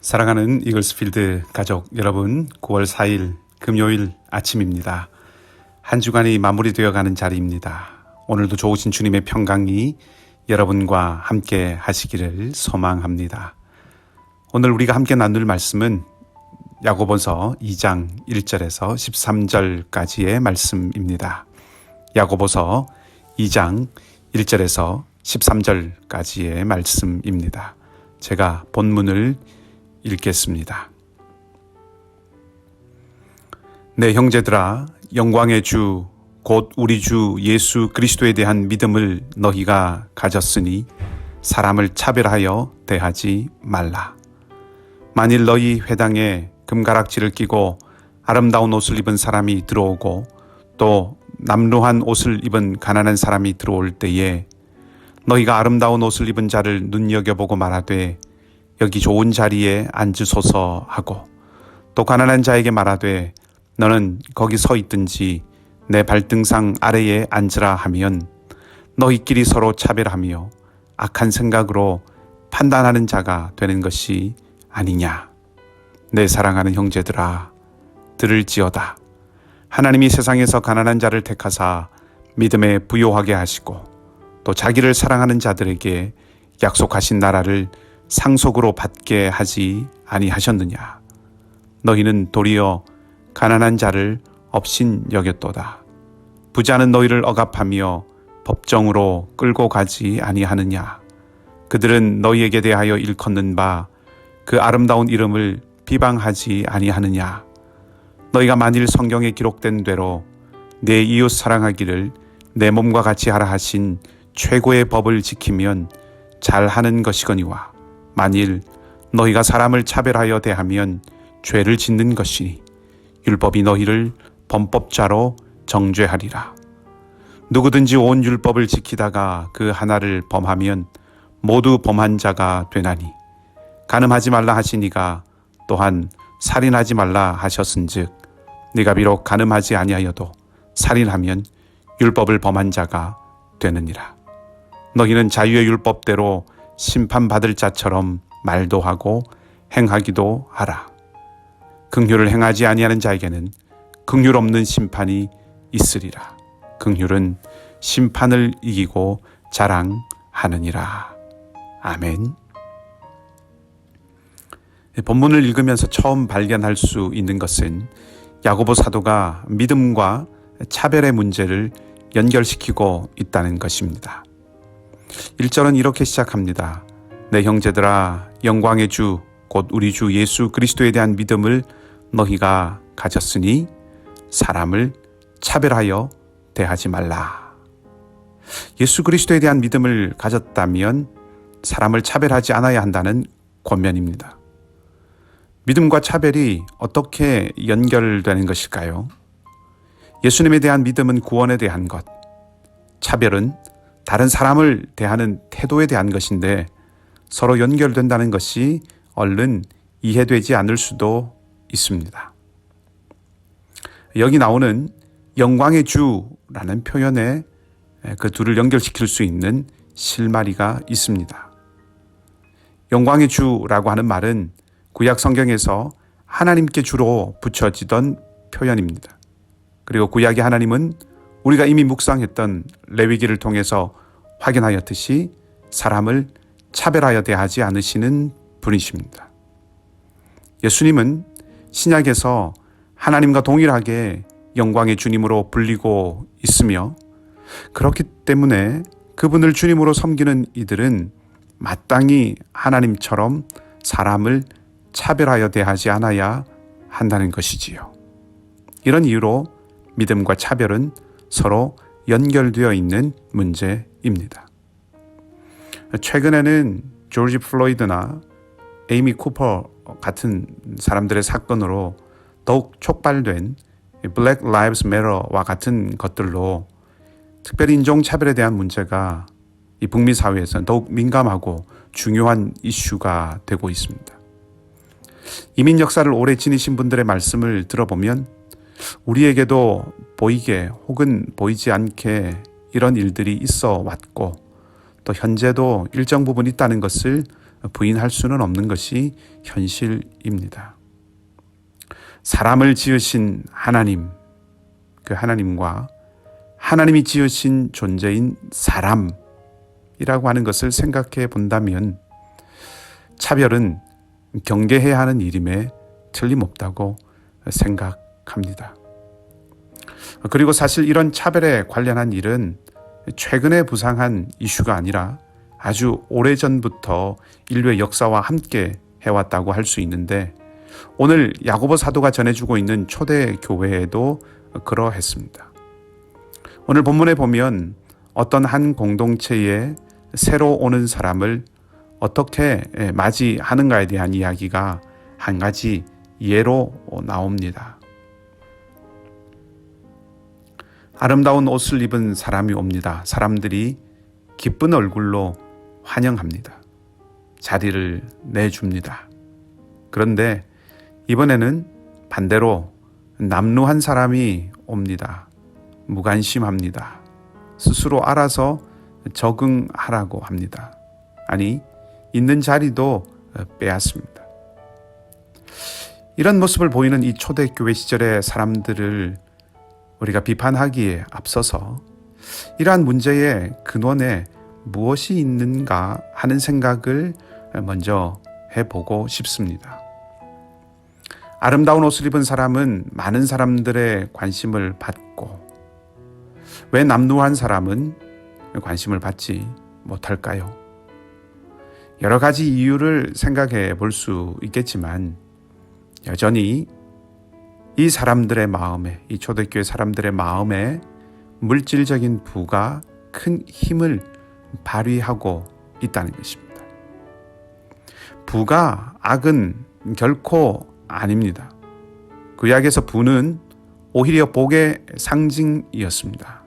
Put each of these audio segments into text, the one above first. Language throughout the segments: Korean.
사랑하는 이글스필드 가족 여러분, 9월 4일 금요일 아침입니다. 한 주간이 마무리되어 가는 자리입니다. 오늘도 좋으신 주님의 평강이 여러분과 함께 하시기를 소망합니다. 오늘 우리가 함께 나눌 말씀은 야고보서 2장 1절에서 13절까지의 말씀입니다. 야고보서 2장 1절에서 13절까지의 말씀입니다. 제가 본문을 읽겠습니다. 내 형제들아, 영광의 주 곧 우리 주 예수 그리스도에 대한 믿음을 너희가 가졌으니 사람을 차별하여 대하지 말라. 만일 너희 회당에 금가락지를 끼고 아름다운 옷을 입은 사람이 들어오고 또 남루한 옷을 입은 가난한 사람이 들어올 때에 너희가 아름다운 옷을 입은 자를 눈여겨보고 말하되 여기 좋은 자리에 앉으소서 하고 또 가난한 자에게 말하되 너는 거기 서 있든지 내 발등상 아래에 앉으라 하면 너희끼리 서로 차별하며 악한 생각으로 판단하는 자가 되는 것이 아니냐. 내 사랑하는 형제들아, 들을지어다. 하나님이 세상에서 가난한 자를 택하사 믿음에 부요하게 하시고 또 자기를 사랑하는 자들에게 약속하신 나라를 상속으로 받게 하지 아니하셨느냐. 너희는 도리어 가난한 자를 업신 여겼도다. 부자는 너희를 억압하며 법정으로 끌고 가지 아니하느냐. 그들은 너희에게 대하여 일컫는 바 그 아름다운 이름을 비방하지 아니하느냐. 너희가 만일 성경에 기록된 대로 내 이웃 사랑하기를 내 몸과 같이 하라 하신 최고의 법을 지키면 잘하는 것이거니와 만일 너희가 사람을 차별하여 대하면 죄를 짓는 것이니 율법이 너희를 범법자로 정죄하리라. 누구든지 온 율법을 지키다가 그 하나를 범하면 모두 범한 자가 되나니 간음하지 말라 하시니가 또한 살인하지 말라 하셨은즉 네가 비록 간음하지 아니하여도 살인하면 율법을 범한 자가 되느니라. 너희는 자유의 율법대로 심판받을 자처럼 말도 하고 행하기도 하라. 긍휼을 행하지 아니하는 자에게는 긍휼 없는 심판이 있으리라. 긍휼은 심판을 이기고 자랑하느니라. 아멘. 본문을 읽으면서 처음 발견할 수 있는 것은 야고보 사도가 믿음과 차별의 문제를 연결시키고 있다는 것입니다. 1절은 이렇게 시작합니다. 내 형제들아, 영광의 주 곧 우리 주 예수 그리스도에 대한 믿음을 너희가 가졌으니 사람을 차별하여 대하지 말라. 예수 그리스도에 대한 믿음을 가졌다면 사람을 차별하지 않아야 한다는 권면입니다. 믿음과 차별이 어떻게 연결되는 것일까요? 예수님에 대한 믿음은 구원에 대한 것, 차별은 다른 사람을 대하는 태도에 대한 것인데 서로 연결된다는 것이 얼른 이해되지 않을 수도 있습니다. 여기 나오는 영광의 주라는 표현에 그 둘을 연결시킬 수 있는 실마리가 있습니다. 영광의 주라고 하는 말은 구약 성경에서 하나님께 주로 붙여지던 표현입니다. 그리고 구약의 하나님은 우리가 이미 묵상했던 레위기를 통해서 확인하였듯이 사람을 차별하여 대하지 않으시는 분이십니다. 예수님은 신약에서 하나님과 동일하게 영광의 주님으로 불리고 있으며 그렇기 때문에 그분을 주님으로 섬기는 이들은 마땅히 하나님처럼 사람을 차별하여 대하지 않아야 한다는 것이지요. 이런 이유로 믿음과 차별은 서로 연결되어 있는 문제입니다. 최근에는 조지 플로이드나 에이미 쿠퍼 같은 사람들의 사건으로 더욱 촉발된 Black Lives Matter와 같은 것들로 특별히 인종차별에 대한 문제가 이 북미 사회에서는 더욱 민감하고 중요한 이슈가 되고 있습니다. 이민 역사를 오래 지니신 분들의 말씀을 들어보면 우리에게도 보이게 혹은 보이지 않게 이런 일들이 있어 왔고 또 현재도 일정 부분 있다는 것을 부인할 수는 없는 것이 현실입니다. 사람을 지으신 하나님, 그 하나님과 하나님이 지으신 존재인 사람이라고 하는 것을 생각해 본다면 차별은 경계해야 하는 일임에 틀림없다고 생각합니다. 그리고 사실 이런 차별에 관련한 일은 최근에 부상한 이슈가 아니라 아주 오래전부터 인류의 역사와 함께 해왔다고 할 수 있는데 오늘 야고보 사도가 전해주고 있는 초대 교회에도 그러했습니다. 오늘 본문에 보면 어떤 한 공동체에 새로 오는 사람을 어떻게 맞이하는가에 대한 이야기가 한 가지 예로 나옵니다. 아름다운 옷을 입은 사람이 옵니다. 사람들이 기쁜 얼굴로 환영합니다. 자리를 내줍니다. 그런데 이번에는 반대로 남루한 사람이 옵니다. 무관심합니다. 스스로 알아서 적응하라고 합니다. 아니, 있는 자리도 빼앗습니다. 이런 모습을 보이는 이 초대교회 시절의 사람들을 우리가 비판하기에 앞서서 이러한 문제의 근원에 무엇이 있는가 하는 생각을 먼저 해보고 싶습니다. 아름다운 옷을 입은 사람은 많은 사람들의 관심을 받고 왜 남루한 사람은 관심을 받지 못할까요? 여러 가지 이유를 생각해 볼 수 있겠지만 여전히 이 사람들의 마음에, 이 초대교회 사람들의 마음에 물질적인 부가 큰 힘을 발휘하고 있다는 것입니다. 부가 악은 결코 아닙니다. 구약에서 부는 오히려 복의 상징이었습니다.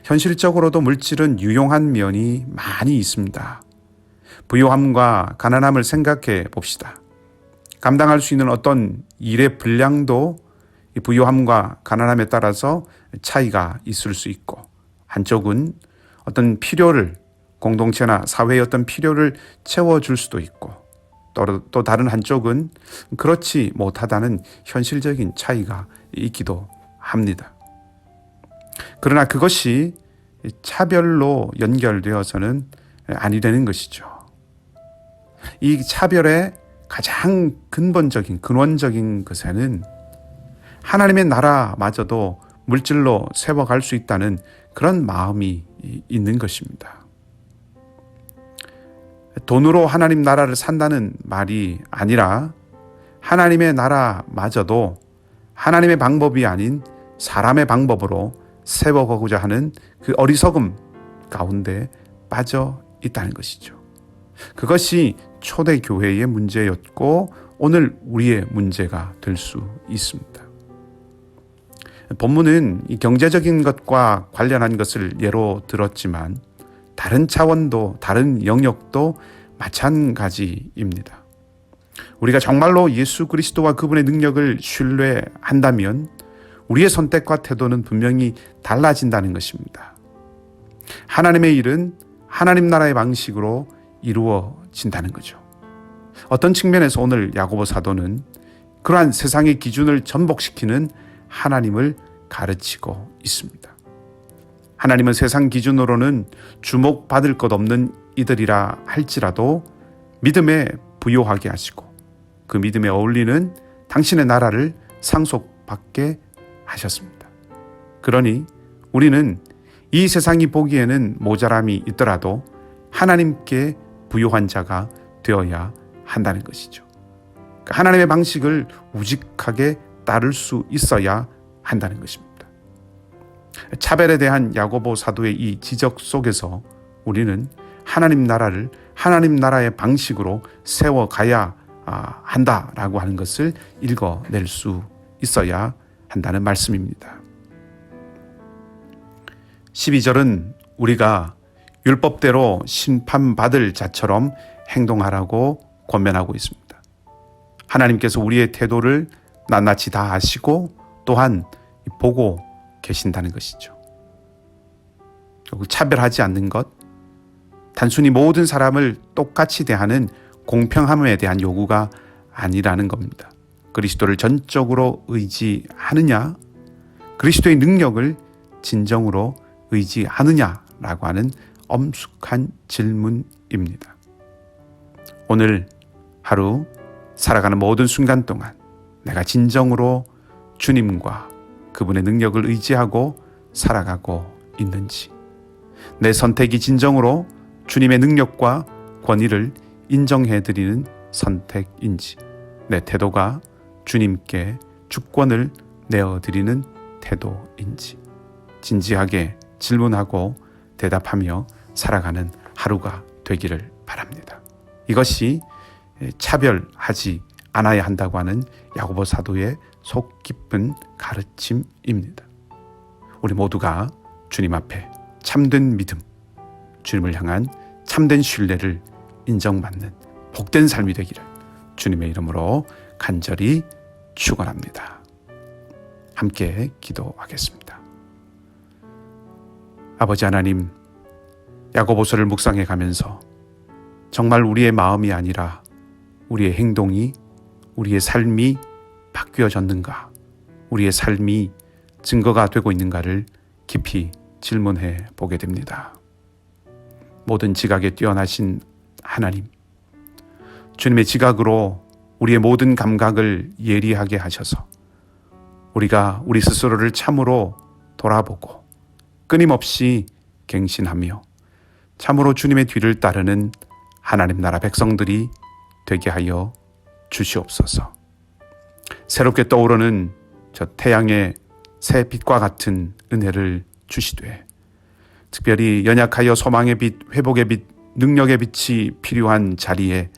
현실적으로도 물질은 유용한 면이 많이 있습니다. 부요함과 가난함을 생각해 봅시다. 감당할 수 있는 어떤 일의 분량도 이 부요함과 가난함에 따라서 차이가 있을 수 있고, 한쪽은 어떤 필요를, 공동체나 사회의 어떤 필요를 채워줄 수도 있고, 또 다른 한쪽은 그렇지 못하다는 현실적인 차이가 있기도 합니다. 그러나 그것이 차별로 연결되어서는 아니 되는 것이죠. 이 차별의 가장 근본적인, 근원적인 것에는 하나님의 나라마저도 물질로 세워갈 수 있다는 그런 마음이 있는 것입니다. 돈으로 하나님 나라를 산다는 말이 아니라 하나님의 나라마저도 하나님의 방법이 아닌 사람의 방법으로 세워가고자 하는 그 어리석음 가운데 빠져 있다는 것이죠. 그것이 초대교회의 문제였고 오늘 우리의 문제가 될 수 있습니다. 본문은 이 경제적인 것과 관련한 것을 예로 들었지만 다른 차원도, 다른 영역도 마찬가지입니다. 우리가 정말로 예수 그리스도와 그분의 능력을 신뢰한다면 우리의 선택과 태도는 분명히 달라진다는 것입니다. 하나님의 일은 하나님 나라의 방식으로 이루어진다는 거죠. 어떤 측면에서 오늘 야고보 사도는 그러한 세상의 기준을 전복시키는 하나님을 가르치고 있습니다. 하나님은 세상 기준으로는 주목받을 것 없는 이들이라 할지라도 믿음에 부요하게 하시고 그 믿음에 어울리는 당신의 나라를 상속받게 하셨습니다. 그러니 우리는 이 세상이 보기에는 모자람이 있더라도 하나님께 부요한 자가 되어야 한다는 것이죠. 하나님의 방식을 우직하게 따를 수 있어야 한다는 것입니다. 차별에 대한 야고보 사도의 이 지적 속에서 우리는 하나님 나라를 하나님 나라의 방식으로 세워가야 한다라고 하는 것을 읽어낼 수 있어야 한다는 말씀입니다. 12절은 우리가 율법대로 심판받을 자처럼 행동하라고 권면하고 있습니다. 하나님께서 우리의 태도를 낱낱이 다 아시고 또한 보고 계신다는 것이죠. 차별하지 않는 것, 단순히 모든 사람을 똑같이 대하는 공평함에 대한 요구가 아니라는 겁니다. 그리스도를 전적으로 의지하느냐, 그리스도의 능력을 진정으로 의지하느냐라고 하는 엄숙한 질문입니다. 오늘 하루 살아가는 모든 순간 동안 내가 진정으로 주님과 그분의 능력을 의지하고 살아가고 있는지, 내 선택이 진정으로 주님의 능력과 권위를 인정해드리는 선택인지, 내 태도가 주님께 주권을 내어드리는 태도인지 진지하게 질문하고 대답하며 살아가는 하루가 되기를 바랍니다. 이것이 차별하지 않아야 한다고 하는 야고보 사도의 속 깊은 가르침입니다. 우리 모두가 주님 앞에 참된 믿음, 주님을 향한 참된 신뢰를 인정받는 복된 삶이 되기를 주님의 이름으로 간절히 축원합니다. 함께 기도하겠습니다. 아버지 하나님, 야고보서를 묵상해 가면서 정말 우리의 마음이 아니라 우리의 행동이, 우리의 삶이 바뀌어졌는가, 우리의 삶이 증거가 되고 있는가를 깊이 질문해 보게 됩니다. 모든 지각에 뛰어나신 하나님, 주님의 지각으로 우리의 모든 감각을 예리하게 하셔서 우리가 우리 스스로를 참으로 돌아보고 끊임없이 갱신하며 참으로 주님의 뒤를 따르는 하나님 나라 백성들이 되게 하여 주시옵소서. 새롭게 떠오르는 저 태양의 새 빛과 같은 은혜를 주시되, 특별히 연약하여 소망의 빛, 회복의 빛, 능력의 빛이 필요한 자리에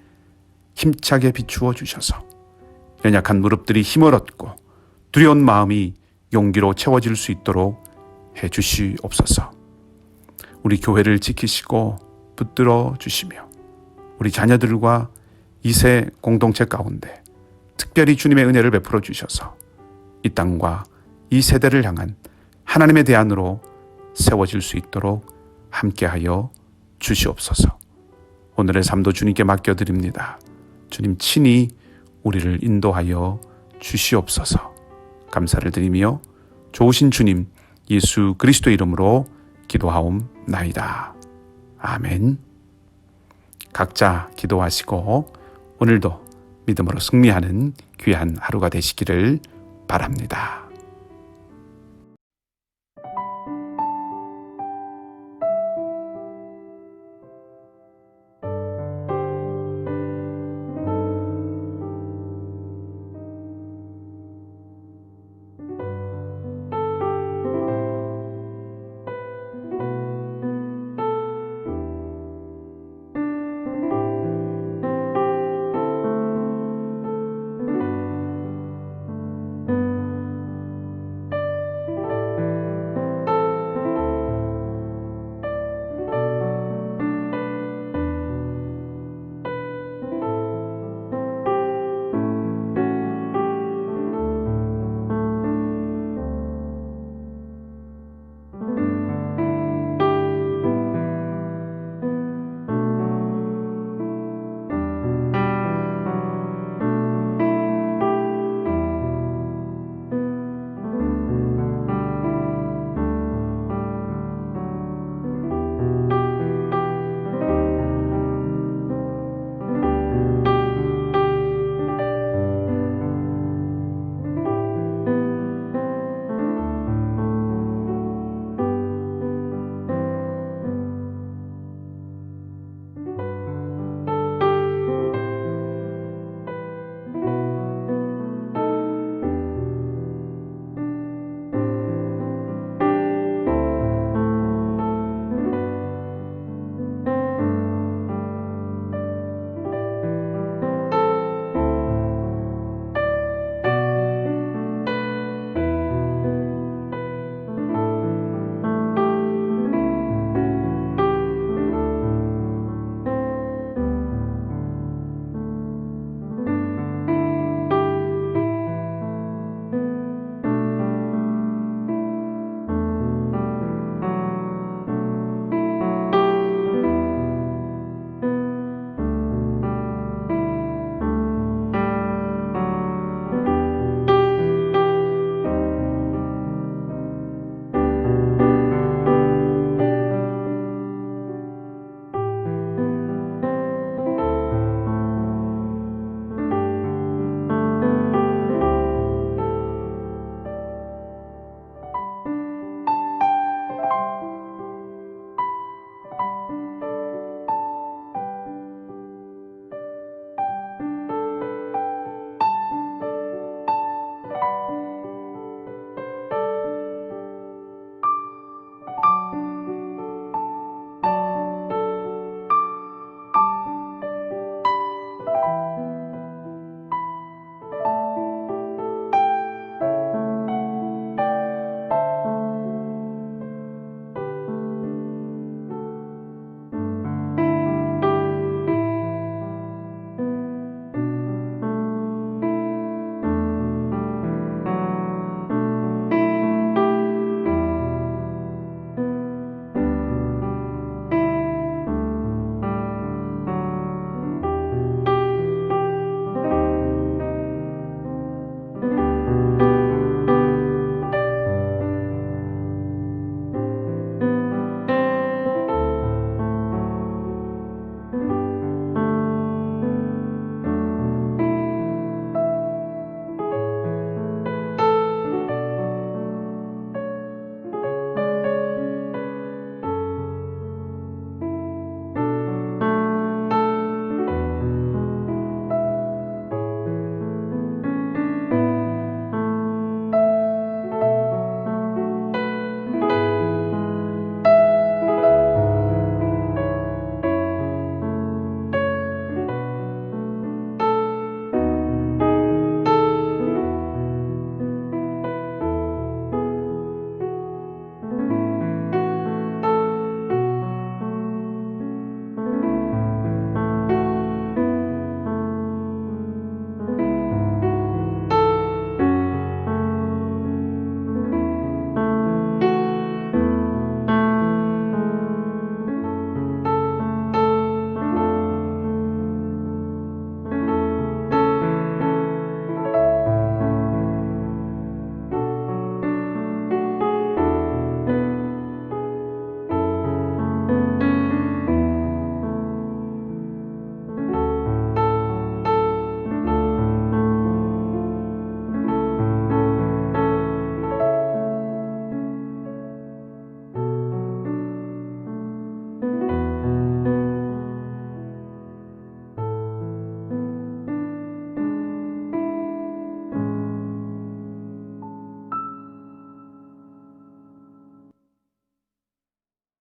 힘차게 비추어 주셔서 연약한 무릎들이 힘을 얻고 두려운 마음이 용기로 채워질 수 있도록 해 주시옵소서. 우리 교회를 지키시고 붙들어 주시며 우리 자녀들과 이세 공동체 가운데 특별히 주님의 은혜를 베풀어 주셔서 이 땅과 이 세대를 향한 하나님의 대안으로 세워질 수 있도록 함께하여 주시옵소서. 오늘의 삶도 주님께 맡겨드립니다. 주님 친히 우리를 인도하여 주시옵소서. 감사를 드리며 좋으신 주님 예수 그리스도 이름으로 기도하옵나이다. 아멘. 각자 기도하시고 오늘도 믿음으로 승리하는 귀한 하루가 되시기를 바랍니다.